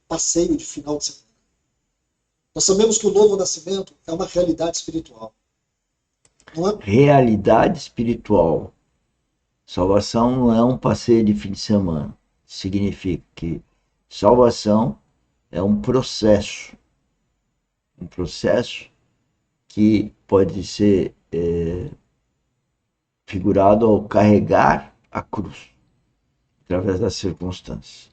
passeio de final de semana. Nós sabemos que o novo nascimento é uma realidade espiritual. Não é? Realidade espiritual. Salvação não é um passeio de fim de semana. Significa que salvação é um processo. Um processo que pode ser figurado ao carregar a cruz através das circunstâncias.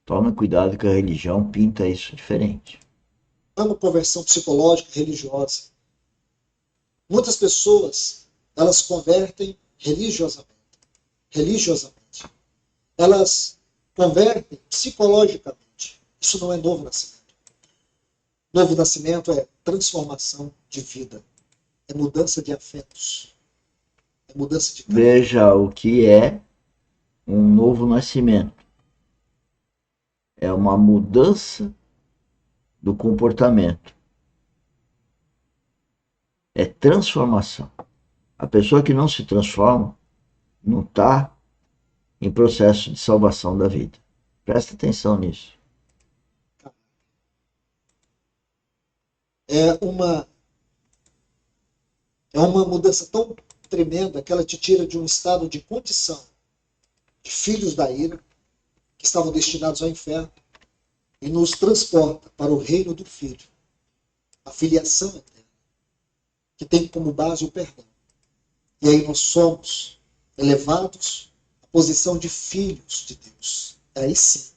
Tome cuidado que a religião pinta isso diferente. Não é uma conversão psicológica, religiosa. Muitas pessoas, elas se convertem religiosamente. Elas convertem psicologicamente. Isso não é novo nascimento. Novo nascimento é transformação de vida. É mudança de afetos. É mudança de caráter. Veja o que é um novo nascimento. É uma mudança do comportamento. É transformação. A pessoa que não se transforma não está em processo de salvação da vida. Presta atenção nisso. É uma mudança tão tremenda que ela te tira de um estado de condição de filhos da ira, que estavam destinados ao inferno, e nos transporta para o reino do Filho, a filiação eterna, que tem como base o perdão. E aí nós somos elevados à posição de filhos de Deus. Aí sim,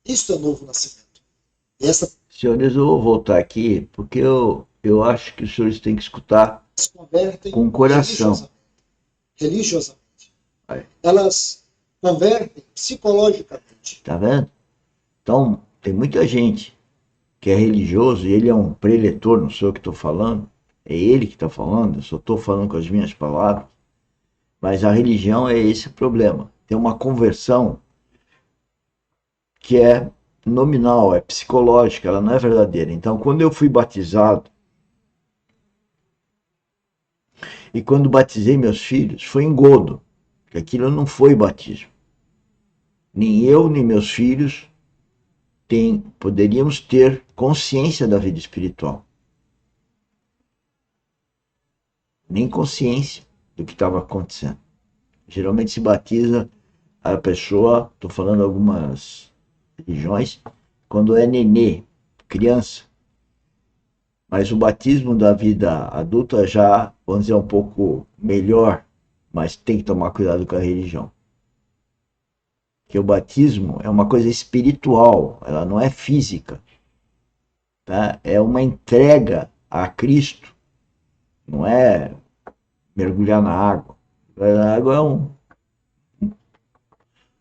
isto é novo nascimento. E essa Senhores, eu vou voltar aqui porque eu acho que os senhores têm que escutar se convertem com o coração. religiosamente. Aí, Elas convertem psicologicamente. tá vendo? Então, tem muita gente que é religioso e ele é um preletor, não sou eu que estou falando, é ele que está falando, eu só estou falando com as minhas palavras, mas a religião é esse problema. Tem uma conversão que é nominal, é psicológica, ela não é verdadeira. Então, quando eu fui batizado e quando batizei meus filhos, foi engodo, que aquilo não foi batismo. Nem eu, nem meus filhos poderíamos ter consciência da vida espiritual. Nem consciência do que estava acontecendo. Geralmente se batiza a pessoa, estou falando algumas religiões, quando é nenê, criança. Mas o batismo da vida adulta já, vamos dizer, é um pouco melhor, mas tem que tomar cuidado com a religião. Porque o batismo é uma coisa espiritual, ela não é física. Tá? É uma entrega a Cristo, não é mergulhar na água. A água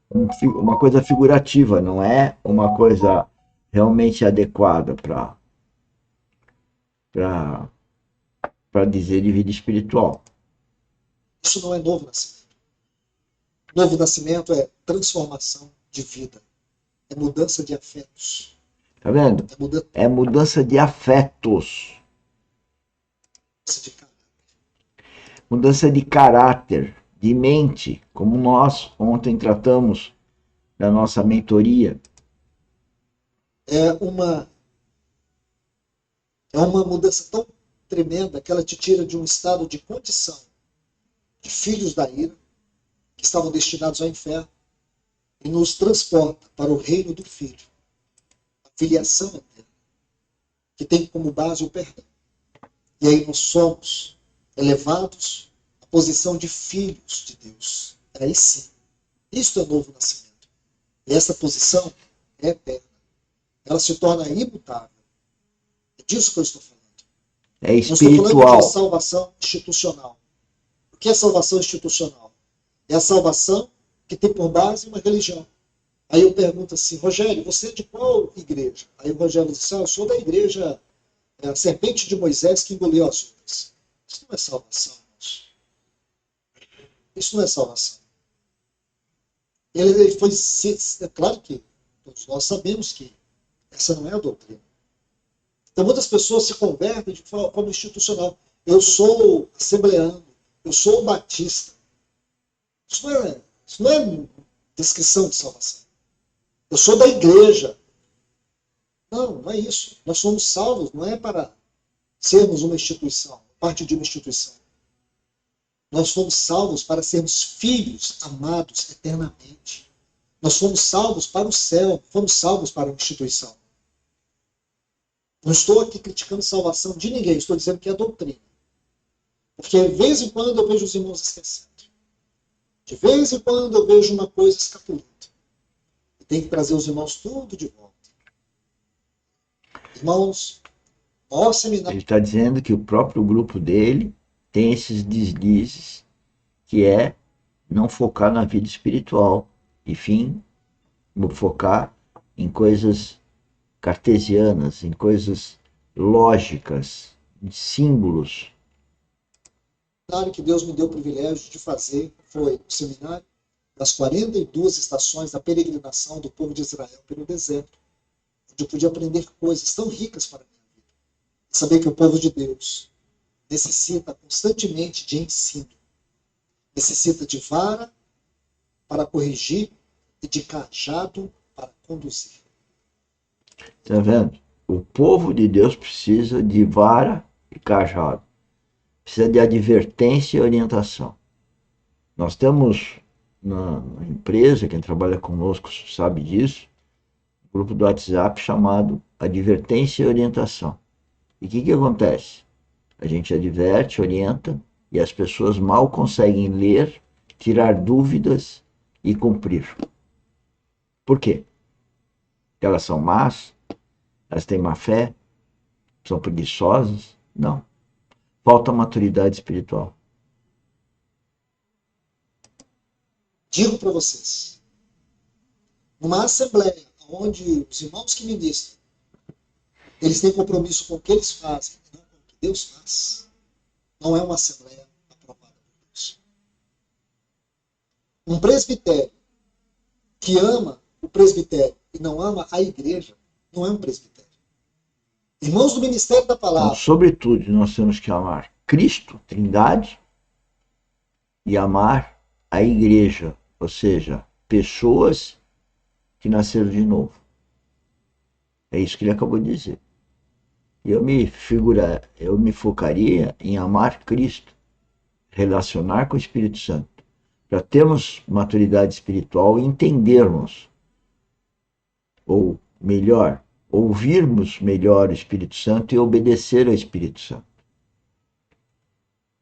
é uma coisa figurativa, não é uma coisa realmente adequada para dizer de vida espiritual. Isso não é novo nascimento. Novo nascimento é transformação de vida. É mudança de afetos. Tá vendo? É mudança de afetos. De caráter. Mudança de caráter, de mente, como nós ontem tratamos na nossa mentoria. É uma mudança tão tremenda que ela te tira de um estado de condição de filhos da ira, que estavam destinados ao inferno, e nos transporta para o reino do Filho, a filiação eterna, que tem como base o perdão. E aí nós somos elevados à posição de filhos de Deus. Aí sim, isto é novo nascimento. E essa posição é eterna. Ela se torna imutável. É disso que eu estou falando. É Não estou falando espiritual. de salvação institucional. O que é salvação institucional? É a salvação que tem por base uma religião. Aí eu pergunto assim, Rogério, você é de qual igreja? Aí o Rogério diz assim, eu sou da igreja a serpente de Moisés que engoliu as outras. Isso não é salvação, irmãos. Isso não é salvação. Ele foi, é claro que todos nós sabemos que essa não é a doutrina. Então muitas pessoas se convertem de forma institucional. Eu sou assembleano, eu sou batista. Isso não é descrição de salvação. Eu sou da igreja, Não, não é isso. Nós somos salvos, não é para sermos uma instituição, parte de uma instituição. Nós fomos salvos para sermos filhos amados eternamente. Nós fomos salvos para o céu, fomos salvos para uma instituição. Não estou aqui criticando a salvação de ninguém, estou dizendo que é doutrina. Porque de vez em quando eu vejo os irmãos esquecendo. De vez em quando eu vejo uma coisa escapulando. E tem que trazer os irmãos tudo de volta. Irmãos, maior seminário. Ele está dizendo que o próprio grupo dele tem esses deslizes, que é não focar na vida espiritual, e focar em coisas cartesianas, em coisas lógicas, em símbolos. O seminário que Deus me deu o privilégio de fazer foi o seminário das 42 estações da peregrinação do povo de Israel pelo deserto, onde eu pude aprender coisas tão ricas para a minha vida. Saber que o povo de Deus necessita constantemente de ensino, necessita de vara para corrigir e de cajado para conduzir. Está vendo? O povo de Deus precisa de vara e cajado. Precisa de advertência e orientação. Nós temos na empresa, quem trabalha conosco sabe disso, um grupo do WhatsApp chamado Advertência e Orientação. E o que acontece? A gente adverte, orienta, e as pessoas mal conseguem ler, tirar dúvidas e cumprir. Por quê? Elas são más? Elas têm má fé? São preguiçosas? Não. Falta maturidade espiritual. Digo para vocês, numa assembleia onde os irmãos que ministram, eles têm compromisso com o que eles fazem, não com o que Deus faz, não é uma assembleia aprovada por Deus. Um presbitério que ama o presbitério e não ama a igreja, não é um presbitério. Irmãos do Ministério da Palavra. Então, sobretudo, nós temos que amar Cristo, Trindade, e amar a igreja, ou seja, pessoas que nasceram de novo. É isso que ele acabou de dizer. Eu me focaria em amar Cristo, relacionar com o Espírito Santo, para termos maturidade espiritual e entendermos, ou melhor, ouvirmos melhor o Espírito Santo e obedecer ao Espírito Santo.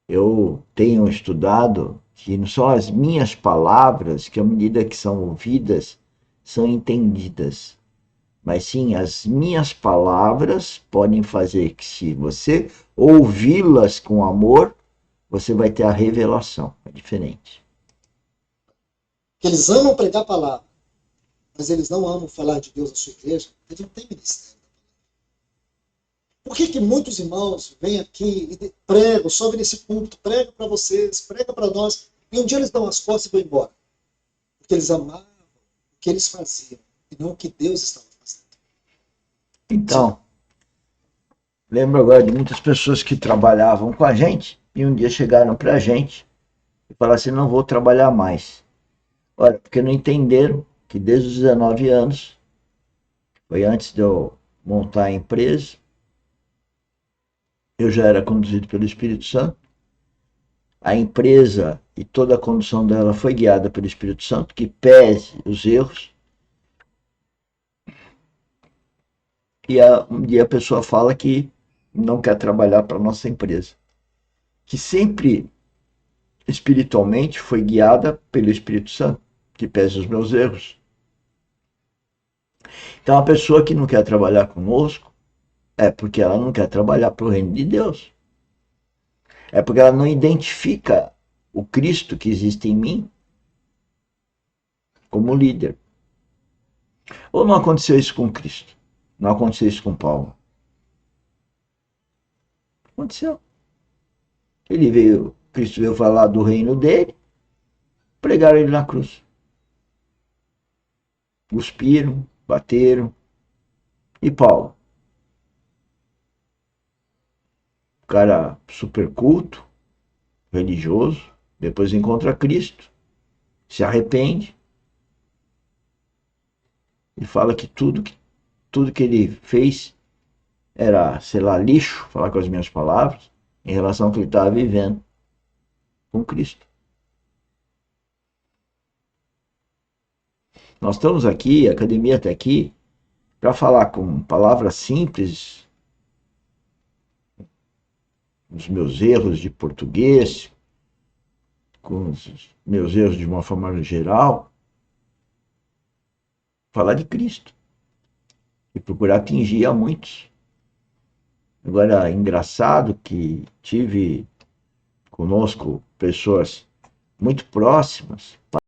Eu tenho estudado que não são as minhas palavras que, à medida que são ouvidas, são entendidas. Mas sim, as minhas palavras podem fazer que, se você ouvi-las com amor, você vai ter a revelação. É diferente. Eles amam pregar a palavra, mas eles não amam falar de Deus na sua igreja, eles não têm ministério. Por que muitos irmãos vêm aqui e pregam, sobem nesse púlpito, pregam para vocês, pregam para nós, e um dia eles dão as costas e vão embora? Porque eles amavam o que eles faziam, e não o que Deus estava fazendo. Então, lembro agora de muitas pessoas que trabalhavam com a gente, e um dia chegaram para a gente e falaram assim: não vou trabalhar mais. Olha, porque não entenderam que desde os 19 anos, foi antes de eu montar a empresa, eu já era conduzido pelo Espírito Santo. A empresa e toda a condução dela foi guiada pelo Espírito Santo, que pese os erros. E um dia a pessoa fala que não quer trabalhar para a nossa empresa, que sempre espiritualmente foi guiada pelo Espírito Santo, que pese os meus erros. Então a pessoa que não quer trabalhar conosco é porque ela não quer trabalhar para o reino de Deus. É porque ela não identifica o Cristo que existe em mim como líder. Ou não aconteceu isso com Cristo? Não aconteceu isso com Paulo? Aconteceu. Cristo veio falar do reino dele, pregaram ele na cruz. Cuspiram, bateram. E Paulo? Cara super culto, religioso, depois encontra Cristo, se arrepende e fala que tudo que tudo que ele fez era, sei lá, lixo, falar com as minhas palavras, em relação ao que ele estava vivendo com Cristo. Nós estamos aqui, a academia está aqui, para falar com palavras simples, os meus erros de português, com os meus erros de uma forma geral, falar de Cristo e procurar atingir a muitos. Agora, engraçado que tive conosco pessoas muito próximas,